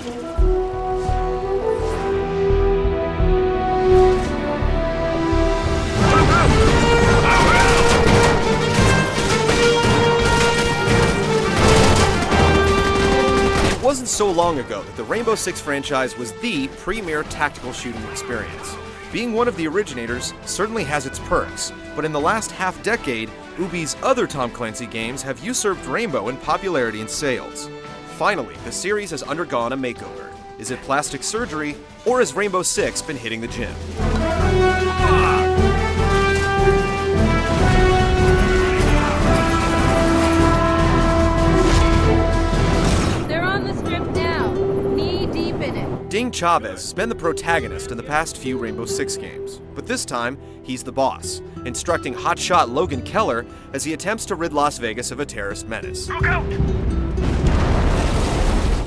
It wasn't so long ago that the Rainbow Six franchise was the premier tactical shooting experience. Being one of the originators certainly has its perks, but in the last half-decade, Ubi's other Tom Clancy games have usurped Rainbow in popularity and sales. Finally, the series has undergone a makeover. Is it plastic surgery, or has Rainbow Six been hitting the gym? Ding Chavez has been the protagonist in the past few Rainbow Six games, but this time, he's the boss, instructing hotshot Logan Keller as he attempts to rid Las Vegas of a terrorist menace. Look out!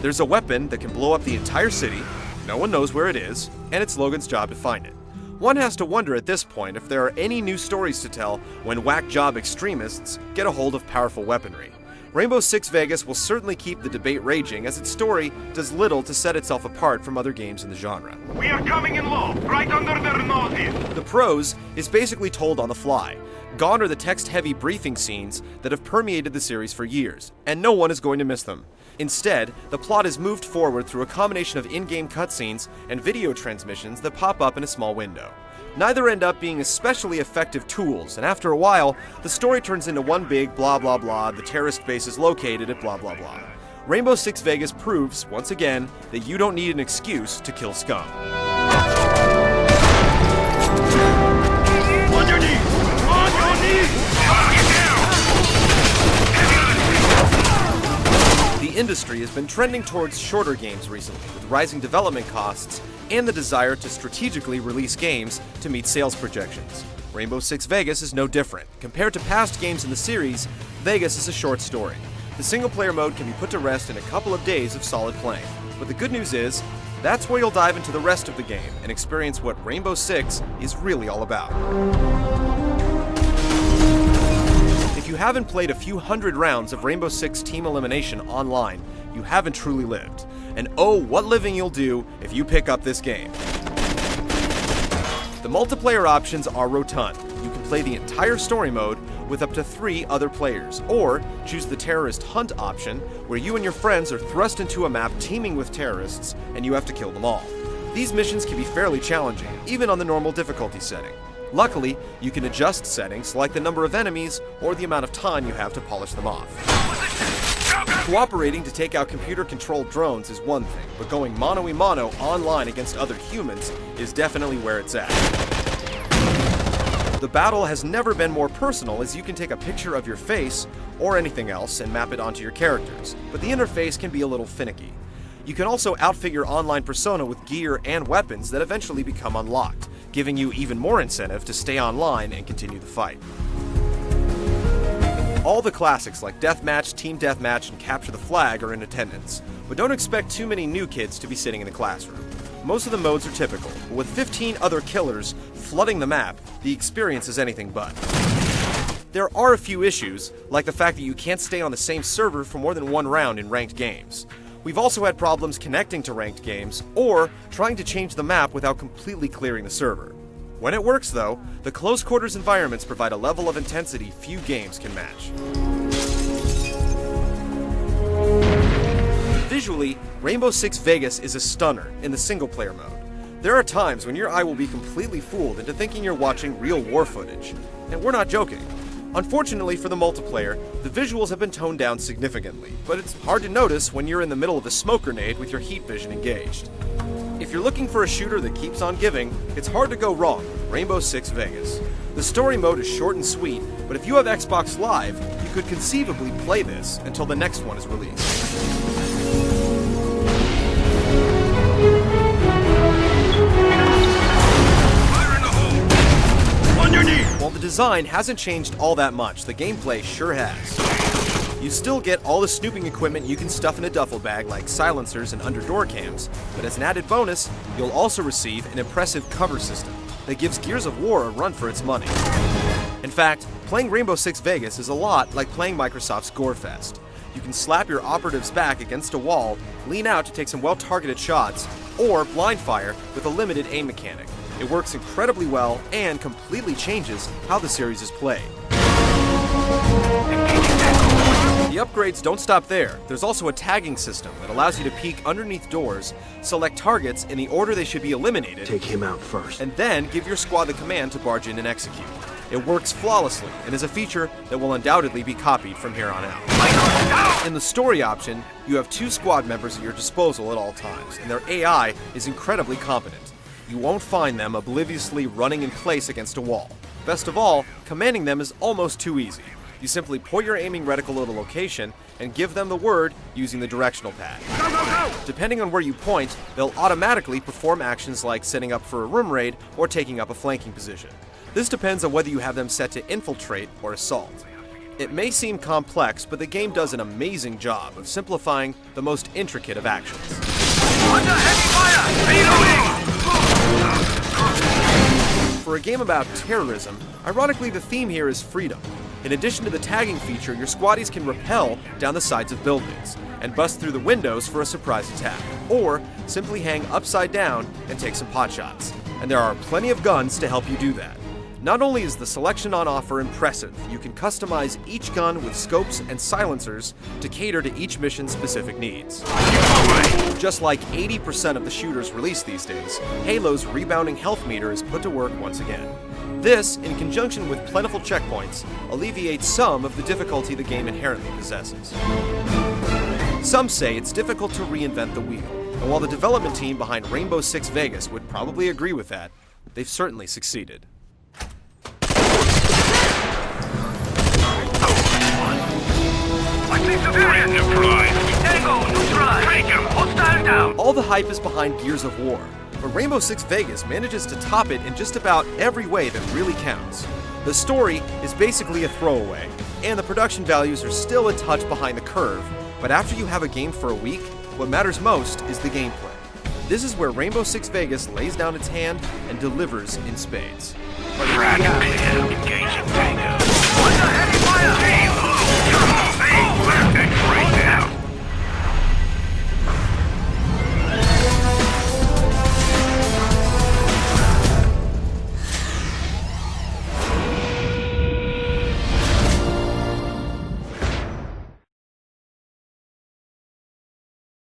There's a weapon that can blow up the entire city, no one knows where it is, and it's Logan's job to find it. One has to wonder at this point if there are any new stories to tell when whack job extremists get a hold of powerful weaponry. Rainbow Six Vegas will certainly keep the debate raging as its story does little to set itself apart from other games in the genre. We are coming in low, right under their noses. The prose is basically told on the fly. Gone are the text-heavy briefing scenes that have permeated the series for years, and no one is going to miss them. Instead, the plot is moved forward through a combination of in-game cutscenes and video transmissions that pop up in a small window. Neither end up being especially effective tools, and after a while, the story turns into one big blah blah blah, the terrorist base is located at blah blah blah. Rainbow Six Vegas proves, once again, that you don't need an excuse to kill scum. On your knees! On your knees! Get down! The industry has been trending towards shorter games recently, with rising development costs and the desire to strategically release games to meet sales projections. Rainbow Six Vegas is no different. Compared to past games in the series, Vegas is a short story. The single-player mode can be put to rest in a couple of days of solid playing. But the good news is, that's where you'll dive into the rest of the game and experience what Rainbow Six is really all about. If you haven't played a few hundred rounds of Rainbow Six Team Elimination online, you haven't truly lived. And oh, what living you'll do if you pick up this game. The multiplayer options are rotund. You can play the entire story mode with up to 3 other players, or choose the terrorist hunt option, where you and your friends are thrust into a map teeming with terrorists, and you have to kill them all. These missions can be fairly challenging, even on the normal difficulty setting. Luckily, you can adjust settings like the number of enemies or the amount of time you have to polish them off. Cooperating to take out computer-controlled drones is one thing, but going mano-a-mano online against other humans is definitely where it's at. The battle has never been more personal, as you can take a picture of your face or anything else and map it onto your characters, but the interface can be a little finicky. You can also outfit your online persona with gear and weapons that eventually become unlocked, giving you even more incentive to stay online and continue the fight. All the classics like Deathmatch, Team Deathmatch, and Capture the Flag are in attendance, but don't expect too many new kids to be sitting in the classroom. Most of the modes are typical, but with 15 other killers flooding the map, the experience is anything but. There are a few issues, like the fact that you can't stay on the same server for more than one round in ranked games. We've also had problems connecting to ranked games, or trying to change the map without completely clearing the server. When it works though, the close quarters environments provide a level of intensity few games can match. Visually, Rainbow Six Vegas is a stunner in the single-player mode. There are times when your eye will be completely fooled into thinking you're watching real war footage. And we're not joking. Unfortunately for the multiplayer, the visuals have been toned down significantly, but it's hard to notice when you're in the middle of a smoke grenade with your heat vision engaged. If you're looking for a shooter that keeps on giving, it's hard to go wrong with Rainbow Six Vegas. The story mode is short and sweet, but if you have Xbox Live, you could conceivably play this until the next one is released. Fire in the hole! On your knees! While the design hasn't changed all that much, the gameplay sure has. You still get all the snooping equipment you can stuff in a duffel bag like silencers and under-door cams, but as an added bonus, you'll also receive an impressive cover system that gives Gears of War a run for its money. In fact, playing Rainbow Six Vegas is a lot like playing Microsoft's Gorefest. You can slap your operatives back against a wall, lean out to take some well-targeted shots, or blind fire with a limited aim mechanic. It works incredibly well and completely changes how the series is played. The upgrades don't stop there. There's also a tagging system that allows you to peek underneath doors, select targets in the order they should be eliminated, Take him out first. and then give your squad the command to barge in and execute. It works flawlessly and is a feature that will undoubtedly be copied from here on out. In the story option, you have 2 squad members at your disposal at all times, and their AI is incredibly competent. You won't find them obliviously running in place against a wall. Best of all, commanding them is almost too easy. You simply point your aiming reticle at a location and give them the word using the directional pad. Depending on where you point, they'll automatically perform actions like setting up for a room raid or taking up a flanking position. This depends on whether you have them set to infiltrate or assault. It may seem complex, but the game does an amazing job of simplifying the most intricate of actions. Under heavy fire! Reloading! For a game about terrorism, ironically the theme here is freedom. In addition to the tagging feature, your squaddies can rappel down the sides of buildings and bust through the windows for a surprise attack, or simply hang upside down and take some potshots. And there are plenty of guns to help you do that. Not only is the selection on offer impressive, you can customize each gun with scopes and silencers to cater to each mission's specific needs. Just like 80% of the shooters released these days, Halo's rebounding health meter is put to work once again. This, in conjunction with plentiful checkpoints, alleviates some of the difficulty the game inherently possesses. Some say it's difficult to reinvent the wheel, and while the development team behind Rainbow Six Vegas would probably agree with that, they've certainly succeeded. All the hype is behind Gears of War, but Rainbow Six Vegas manages to top it in just about every way that really counts. The story is basically a throwaway, and the production values are still a touch behind the curve, but after you have a game for a week, what matters most is the gameplay. This is where Rainbow Six Vegas lays down its hand and delivers in spades. Whether you're